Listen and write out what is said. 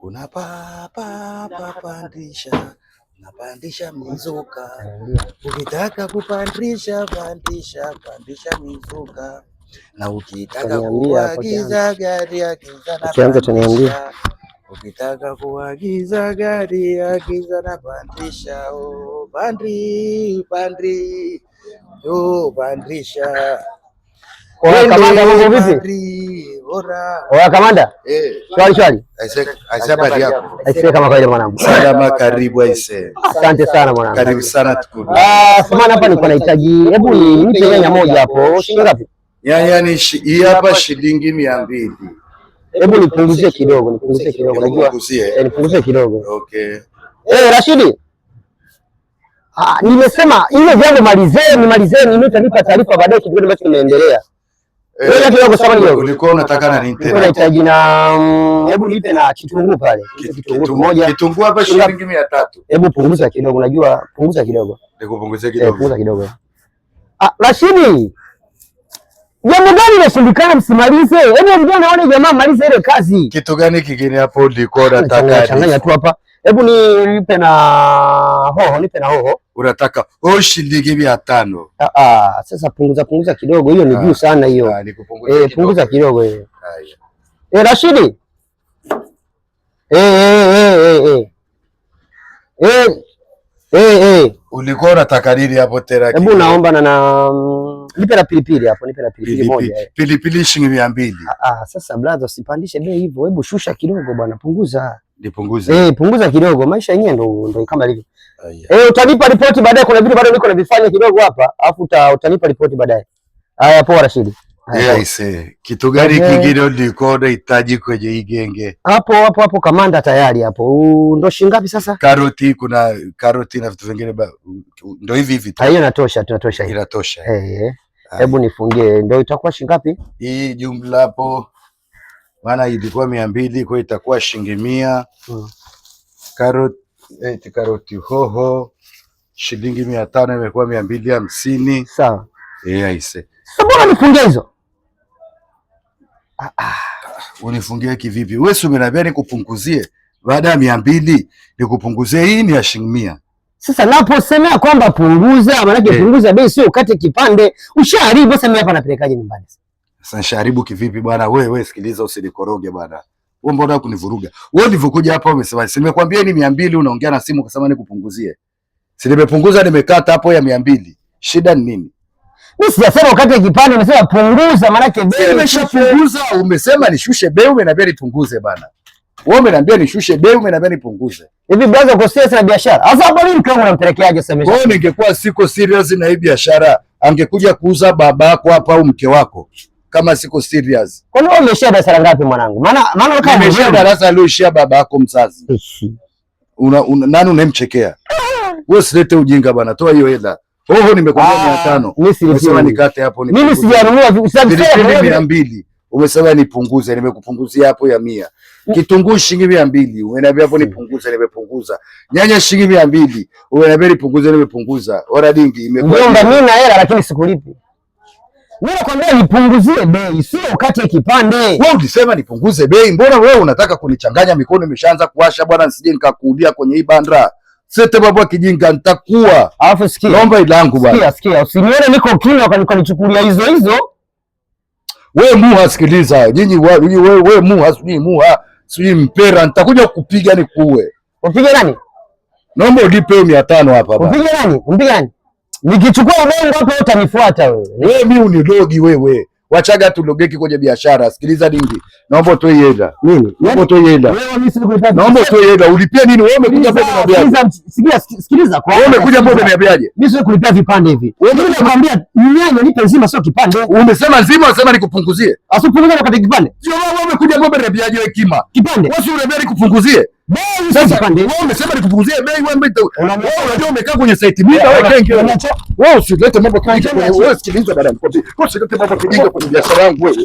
Unapandisha napandisha mizuka, ukitaka kupandisha pandisha mizuka, na ukitaka kuagiza gari agiza na pandisha, ukitaka kuagiza gari agiza na pandisha. Oh, pandri yo pandisha. Kamanda, mambo vipi? Oya kamanda. Shwari. Habari yako? Aise kama kawaida mwanangu. Salama, karibu aise. Asante sana mwanangu. Karibu sana tukuru. Samahani, hapa niko nahitaji, hebu nipe nyanya moja hapo. Shilingi ngapi? Nyanya ni hii hapa shilingi 200. Hebu nipunguzie kidogo, unajua? Nipunguzie kidogo. Okay. Rashidi. Nimesema ile jambo malizeni, mimi nitanipa taarifa baadaye kidogo ambacho kimeendelea. Wewe kidogo samani leo. Ulikuwa unataka na nini tena? Nahitaji na hebu nipe na kitunguu pale. Kitunguu moja. Kitunguu hapa shilingi 300. Hebu punguza kidogo, unajua? Punguza kidogo. Nikupunguzie kidogo. Punguza kidogo. Rashidi. Jambo gani linashindikana msimalize? Hebu ndio naona jamaa malize ile kazi. Kitu gani kingine hapo ulikuwa unataka? Changanya tu hapa. Hebu nipe na hoho, Unataka shilingi 500. Sasa punguza kidogo, hiyo ni juu sana hiyo. Punguza kidogo hiyo. Rashidi. Ulikuwa unataka nini hapo tena? Hebu naomba nipe na pilipili hapo, nipe na pilipili moja. Pilipili shilingi 200. Sasa brother, usipandishe bei hivyo. Hebu shusha kidogo bwana, punguza. Nipunguze. Punguza kidogo. Maisha yenyewe ndo kama hivyo. Utanipa ripoti baadaye, kuna vitu bado niko navifanya kidogo hapa. Alafu utanipa ripoti baadaye. Haya, poa Rashidi. Kitu gani kingine ulikuwa unahitaji kwenye hii genge? Hapo kamanda tayari hapo. Ndo shilingi ngapi sasa? Karoti, kuna karoti na vitu vingine ndo hivi. Hiyo inatosha. Inatosha. Hebu nifungie. Ndo itakuwa shilingi ngapi? Hii jumla hapo maana ilikuwa 200, kwa itakuwa shilingi 100. Karoti hoho shilingi 500, imekuwa 250. Sawa. Aise. Mbona nifungie hizo? Unifungie kivipi? Wewe si umeniambia nikupunguzie baada ya 200 nikupunguzie, hii ni ya shilingi 100. Sasa naposemea kwamba punguza, maana yake punguza bei, sio ukate kipande. Ushaharibu sasa, mimi hapa napelekaje nyumbani? Sasa sharibu kivipi bwana? Wewe sikiliza, usinikoroge bwana. Wewe mbona kunivuruga? Wewe ulivyokuja hapa umesema, si nimekwambia ni 200, unaongea na simu ukasema nikupunguzie. Si nimepunguza, nimekata hapo ya 200. Shida ni nini? Mimi sijasema ukate kipande, nimesema punguza, maana yake bei. Nimeshapunguza, umesema nishushe bei, umeniambia nipunguze bwana. Wewe umeniambia nishushe bei, umeniambia nipunguze. Hivi brother, uko serious na biashara? Sasa hapo mimi kama unampelekeaje sasa? Wewe ningekuwa siko serious na hii biashara, angekuja kuuza babako hapa au mke wako. Kama siko serious. Kwa nini umeshia darasa ngapi mwanangu? Maana kama umeshia darasa alioishia babako mzazi. Nani unamchekea? Wewe silete ujinga bwana, toa hiyo hela. Nimekwambia 500. Umesema nikate hapo ni. Mimi sijanunua 200. Umesema nipunguze, nimekupunguzia hapo ya 100. Kitunguu shilingi 200, umeniambia hapo nipunguze, nimepunguza. Nyanya shilingi 200, umeniambia nipunguze, nimepunguza. Ora dingi imekuwa. Ngomba mimi na hela lakini sikulipi. Mimi nakwambia nipunguzie bei, sio ukate kipande. Wewe ulisema nipunguze bei, mbona wewe unataka kunichanganya? Mikono imeshaanza kuwasha bwana, nisije nikakuulia kwenye hii bandra. Sete baba kijinga nitakuwa. Alafu sikia. Naomba ilangu bwana. Sikia. Usinione niko kimya ukanichukulia hizo. Wewe muha, sikiliza. Nyinyi wewe muha, sijui mpera, nitakuja kukupiga nikuue. Upige nani? Naomba ulipe 500 hapa baba. Upige nani? Nikichukua udongo hapo utanifuata wewe. Wewe mimi unilogi wewe. Wachaga tulogeki kwenye biashara. Sikiliza dingi. Naomba utoe hela. Nini? Naomba utoe hela. Wewe mimi sikulipa. Naomba utoe hela. Ulipia nini? Wewe umekuja hapo unaniambiaje? Sikiliza kwa. Wewe umekuja hapo unaniambiaje? Mimi sikulipia vipande hivi. Wewe nakwambia nyanya nipe nzima sio kipande. Umesema nzima, unasema nikupunguzie. Asipunguze na kati kipande. Sio wewe umekuja hapo unaniambiaje wewe kima? Kipande. Wewe unaniambia nikupunguzie. Bei sasa kipande. Wewe umesema nikupunguzie bei, wewe unajua umekaa kwenye site bila wewe kengi. Wewe usilete mambo kama hiyo. Wewe sikiliza bwana. Usilete mambo kijinga kwenye biashara yangu wewe.